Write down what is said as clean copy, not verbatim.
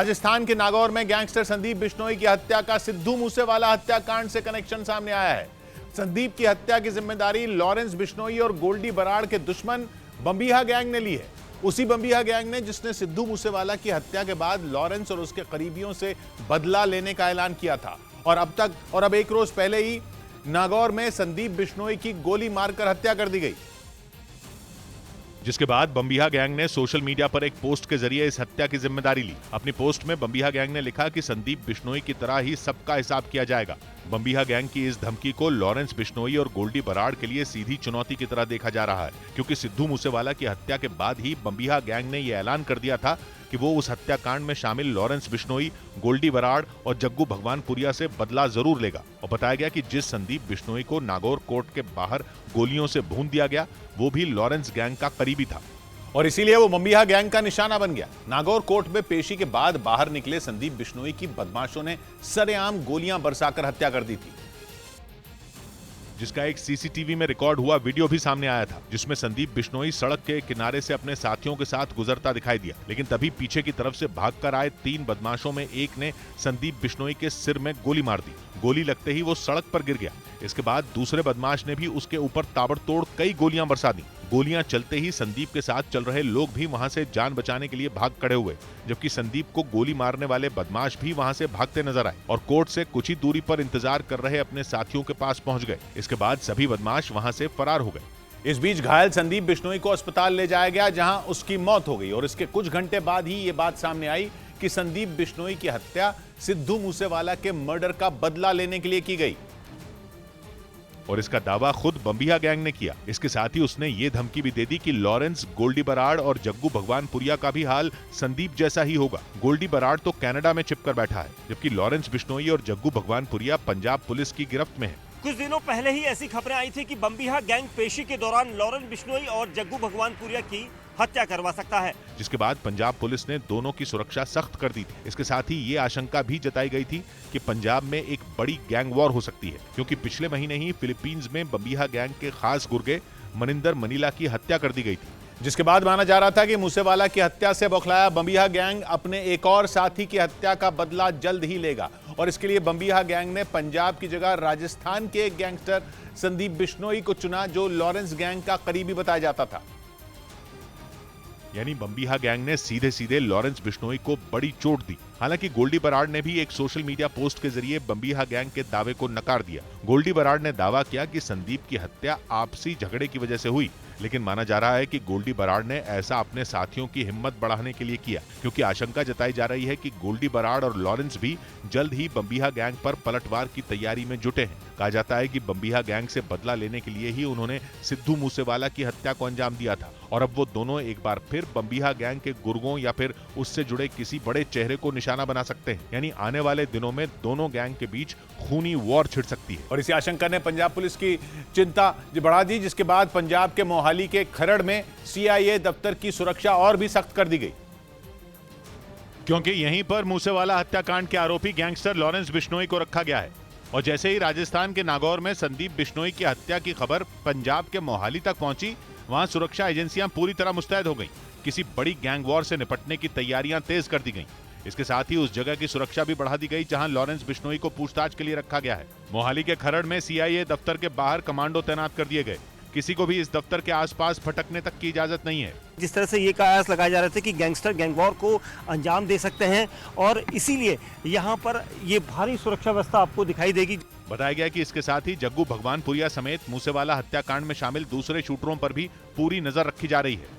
राजस्थान के नागौर में गैंगस्टर संदीप बिश्नोई की हत्या का सिद्धू मूसेवाला हत्याकांड से कनेक्शन सामने आया है। संदीप की हत्या की जिम्मेदारी लॉरेंस बिश्नोई और गोल्डी बराड़ के दुश्मन बम्बिहा गैंग ने ली है। उसी बम्बिहा गैंग ने जिसने सिद्धू मूसेवाला की हत्या के बाद लॉरेंस और उसके करीबियों से बदला लेने का ऐलान किया था और अब एक रोज पहले ही नागौर में संदीप बिश्नोई की गोली मारकर हत्या कर दी गई, जिसके बाद बम्बिहा गैंग ने सोशल मीडिया पर एक पोस्ट के जरिए इस हत्या की जिम्मेदारी ली। अपनी पोस्ट में बम्बिहा गैंग ने लिखा कि संदीप बिश्नोई की तरह ही सबका हिसाब किया जाएगा। बम्बिहा गैंग की इस धमकी को लॉरेंस बिश्नोई और गोल्डी बराड़ के लिए सीधी चुनौती की तरह देखा जा रहा है, क्योंकि सिद्धू मूसेवाला की हत्या के बाद ही बम्बिहा गैंग ने यह ऐलान कर दिया था कि वो उस हत्याकांड में शामिल लॉरेंस बिश्नोई, गोल्डी बराड़ और जग्गू भगवानपुरिया से बदला जरूर लेगा। और बताया गया कि जिस संदीप बिश्नोई को नागौर कोर्ट के बाहर गोलियों से भून दिया गया, वो भी लॉरेंस गैंग का करीबी था और इसीलिए वो बम्बिहा गैंग का निशाना बन गया। नागौर कोर्ट में पेशी के बाद बाहर निकले संदीप बिश्नोई की बदमाशों ने सरेआम गोलियां बरसाकर हत्या कर दी थी, जिसका एक सीसीटीवी में रिकॉर्ड हुआ वीडियो भी सामने आया था, जिसमें संदीप बिश्नोई सड़क के किनारे से अपने साथियों के साथ गुजरता दिखाई दिया। लेकिन तभी पीछे की तरफ से भागकर आए 3 बदमाशों में एक ने संदीप बिश्नोई के सिर में गोली मार दी। गोली लगते ही वो सड़क पर गिर गया। इसके बाद दूसरे बदमाश ने भी उसके ऊपर ताबड़तोड़ कई गोलियां बरसा दी। गोलियां चलते ही संदीप के साथ चल रहे लोग भी वहां से जान बचाने के लिए भाग खड़े हुए, जबकि संदीप को गोली मारने वाले बदमाश भी वहां से भागते नजर आए और कोर्ट से कुछ ही दूरी पर इंतजार कर रहे अपने साथियों के पास पहुंच गए। इसके बाद सभी बदमाश वहां से फरार हो गए। इस बीच घायल संदीप बिश्नोई को अस्पताल ले जाया गया, जहां उसकी मौत हो गई और इसके कुछ घंटे बाद ही ये बात सामने आई कि संदीप बिश्नोई की हत्या सिद्धू मूसेवाला के मर्डर का बदला लेने के लिए की गई और इसका दावा खुद बम्बिहा गैंग ने किया। इसके साथ ही उसने ये धमकी भी दे दी कि लॉरेंस, गोल्डी बराड़ और जग्गू भगवानपुरिया का भी हाल संदीप जैसा ही होगा। गोल्डी बराड़ तो कनाडा में छिपकर बैठा है, जबकि लॉरेंस बिश्नोई और जग्गू भगवानपुरिया पंजाब पुलिस की गिरफ्त में है। कुछ दिनों पहले ही ऐसी खबरें आई थी कि बम्बिहा गैंग पेशी के दौरान लॉरेंस बिश्नोई और जग्गू भगवानपुरिया की हत्या करवा सकता है, जिसके बाद पंजाब पुलिस ने दोनों की सुरक्षा सख्त कर दी थी। इसके साथ ही ये आशंका भी जताई गई थी कि पंजाब में एक बड़ी गैंग वॉर हो सकती है, क्योंकि पिछले महीने ही फिलीपींस में बम्बिहा गैंग के खास गुर्गे मनिंदर मनीला की हत्या कर दी गई थी, जिसके बाद माना जा रहा था कि मूसेवाला की हत्या से बौखलाया बम्बिहा गैंग अपने एक और साथी की हत्या का बदला जल्द ही लेगा और इसके लिए बम्बिहा गैंग ने पंजाब की जगह राजस्थान के एक गैंगस्टर संदीप बिश्नोई को चुना, जो लॉरेंस गैंग का करीबी बताया जाता था। यानी बम्बिहा गैंग ने सीधे सीधे लॉरेंस बिश्नोई को बड़ी चोट दी। हालांकि गोल्डी बराड़ ने भी एक सोशल मीडिया पोस्ट के जरिए बम्बिहा गैंग के दावे को नकार दिया। गोल्डी बराड़ ने दावा किया कि संदीप की हत्या आपसी झगड़े की वजह से हुई, लेकिन माना जा रहा है कि गोल्डी बराड़ ने ऐसा अपने साथियों की हिम्मत बढ़ाने के लिए किया, क्योंकि आशंका जताई जा रही है कि गोल्डी बराड़ और लॉरेंस भी जल्द ही बम्बिहा गैंग पर पलटवार की तैयारी में जुटे हैं। कहा जाता है कि बम्बिहा गैंग से बदला लेने के लिए ही उन्होंने सिद्धू मूसेवाला की हत्या को अंजाम दिया था और अब वो दोनों एक बार फिर बम्बिहा गैंग के गुर्गों या फिर उससे जुड़े किसी बड़े चेहरे को निशाना बना सकते हैं। यानी आने वाले दिनों में दोनों गैंग के बीच खूनी वॉर छिड़ सकती है और इसी आशंका ने पंजाब पुलिस की चिंता बढ़ा दी, जिसके बाद पंजाब के मोहाली के खरड़ में सीआईए दफ्तर की सुरक्षा और भी सख्त कर दी गई, क्योंकि यहीं पर मूसेवाला हत्याकांड के आरोपी गैंगस्टर लॉरेंस बिश्नोई को रखा गया है। और जैसे ही राजस्थान के नागौर में संदीप बिश्नोई की हत्या की खबर पंजाब के मोहाली तक पहुंची, वहां सुरक्षा एजेंसियां पूरी तरह मुस्तैद हो गईं। किसी बड़ी गैंग वॉर से निपटने की तैयारियां तेज कर दी गईं। इसके साथ ही उस जगह की सुरक्षा भी बढ़ा दी गई जहां लॉरेंस बिश्नोई को पूछताछ के लिए रखा गया है। मोहाली के खरड़ में सीआईए दफ्तर के बाहर कमांडो तैनात कर दिए गए। किसी को भी इस दफ्तर के आसपास भटकने तक की इजाजत नहीं है। जिस तरह से ये कयास लगाए जा रहे थे कि गैंगस्टर गैंग वॉर को अंजाम दे सकते हैं और इसीलिए यहाँ पर ये भारी सुरक्षा व्यवस्था आपको दिखाई देगी। बताया गया कि इसके साथ ही जग्गू भगवानपुरिया समेत मूसेवाला हत्याकांड में शामिल दूसरे शूटरों पर भी पूरी नजर रखी जा रही है।